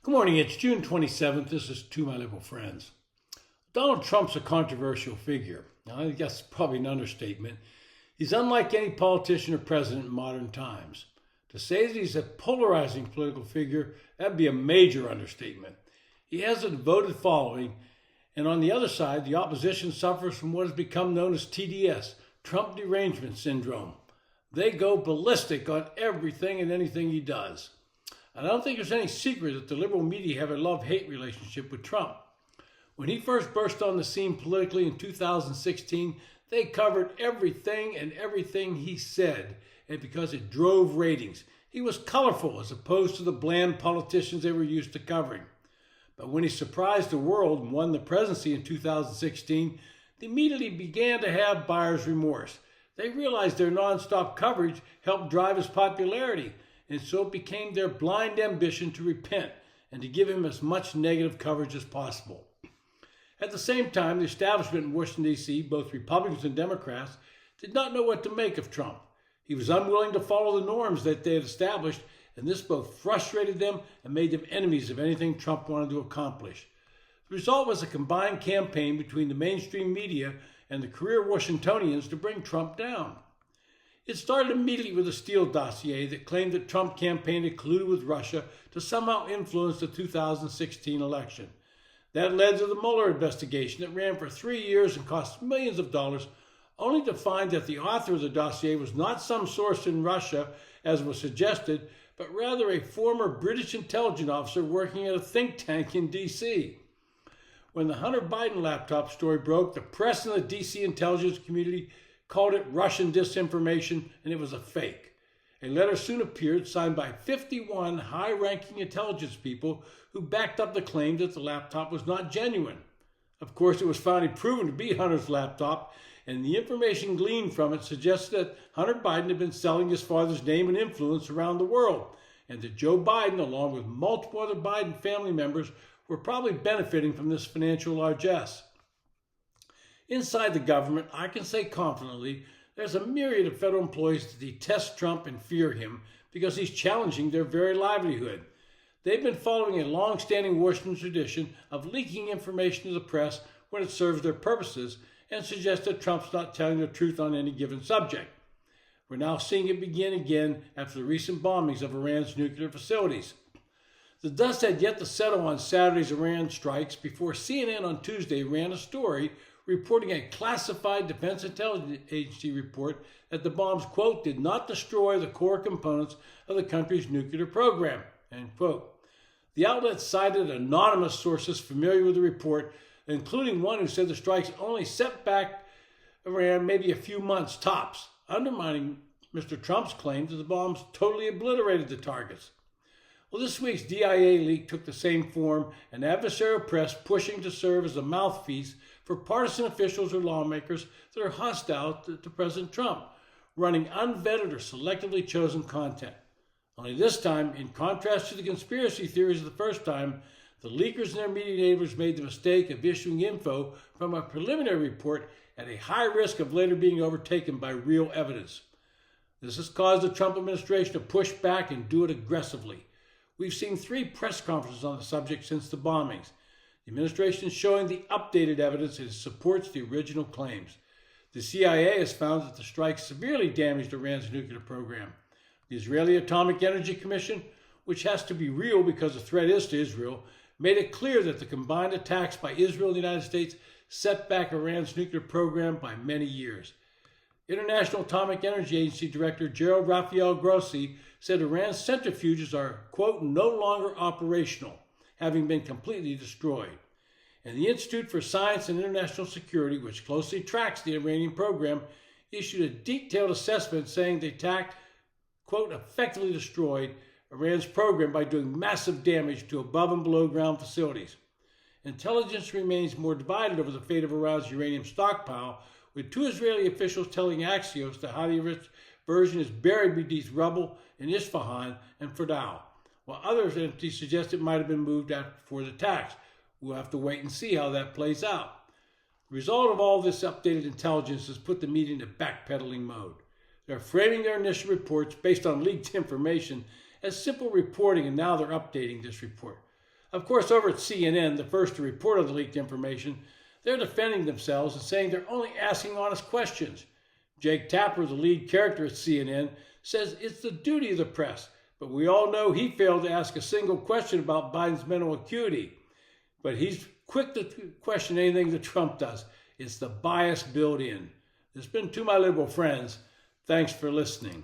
Good morning. It's June 27th. This is To My Liberal Friends. Donald Trump's a controversial figure. Now, I think that's probably an understatement. He's unlike any politician or president in modern times. To say that he's a polarizing political figure, that'd be a major understatement. He has a devoted following, and on the other side, the opposition suffers from what has become known as TDS, Trump derangement syndrome. They go ballistic on everything and anything he does. And I don't think there's any secret that the liberal media have a love-hate relationship with Trump. When he first burst on the scene politically in 2016, they covered everything and everything he said, and because it drove ratings. He was colorful as opposed to the bland politicians they were used to covering. But when he surprised the world and won the presidency in 2016, they immediately began to have buyer's remorse. They realized their nonstop coverage helped drive his popularity, and so it became their blind ambition to repent and to give him as much negative coverage as possible. At the same time, the establishment in Washington, D.C., both Republicans and Democrats, did not know what to make of Trump. He was unwilling to follow the norms that they had established, and this both frustrated them and made them enemies of anything Trump wanted to accomplish. The result was a combined campaign between the mainstream media and the career Washingtonians to bring Trump down. It started immediately with a Steele dossier that claimed that Trump campaigned had colluded with Russia to somehow influence the 2016 election. That led to the Mueller investigation that ran for 3 years and cost millions of dollars, only to find that the author of the dossier was not some source in Russia, as was suggested, but rather a former British intelligence officer working at a think tank in D.C. When the Hunter Biden laptop story broke, the press and the D.C. intelligence community called it Russian disinformation, and it was a fake. A letter soon appeared signed by 51 high-ranking intelligence people who backed up the claim that the laptop was not genuine. Of course, it was finally proven to be Hunter's laptop, and the information gleaned from it suggested that Hunter Biden had been selling his father's name and influence around the world, and that Joe Biden, along with multiple other Biden family members, were probably benefiting from this financial largesse. Inside the government, I can say confidently, there's a myriad of federal employees that detest Trump and fear him because he's challenging their very livelihood. They've been following a long-standing Washington tradition of leaking information to the press when it serves their purposes and suggest that Trump's not telling the truth on any given subject. We're now seeing it begin again after the recent bombings of Iran's nuclear facilities. The dust had yet to settle on Saturday's Iran strikes before CNN on Tuesday ran a story reporting a classified Defense Intelligence Agency report that the bombs, quote, did not destroy the core components of the country's nuclear program, end quote. The outlet cited anonymous sources familiar with the report, including one who said the strikes only set back Iran maybe a few months tops, undermining Mr. Trump's claim that the bombs totally obliterated the targets. Well, this week's DIA leak took the same form, an adversarial press pushing to serve as a mouthpiece for partisan officials or lawmakers that are hostile to President Trump, running unvetted or selectively chosen content. Only this time, in contrast to the conspiracy theories of the first time, the leakers and their media neighbors made the mistake of issuing info from a preliminary report at a high risk of later being overtaken by real evidence. This has caused the Trump administration to push back and do it aggressively. We've seen 3 press conferences on the subject since the bombings. The administration is showing the updated evidence that supports the original claims. The CIA has found that the strikes severely damaged Iran's nuclear program. The Israeli Atomic Energy Commission, which has to be real because the threat is to Israel, made it clear that the combined attacks by Israel and the United States set back Iran's nuclear program by many years. International Atomic Energy Agency Director Gerald Rafael Grossi said Iran's centrifuges are, quote, no longer operational, having been completely destroyed. And the Institute for Science and International Security, which closely tracks the Iranian program, issued a detailed assessment saying the attack, quote, effectively destroyed Iran's program by doing massive damage to above and below ground facilities. Intelligence remains more divided over the fate of Iran's uranium stockpile, with 2 Israeli officials telling Axios the highly enriched version is buried beneath rubble in Isfahan and Fordow, while others entities suggest it might have been moved out before the attacks. We'll have to wait and see how that plays out. The result of all this updated intelligence has put the media into backpedaling mode. They're framing their initial reports based on leaked information as simple reporting, and now they're updating this report. Of course, over at CNN, the first to report on the leaked information, they're defending themselves and saying they're only asking honest questions. Jake Tapper, the lead character at CNN, says it's the duty of the press, but we all know he failed to ask a single question about Biden's mental acuity. But he's quick to question anything that Trump does. It's the bias built in. This has been To My Liberal Friends. Thanks for listening.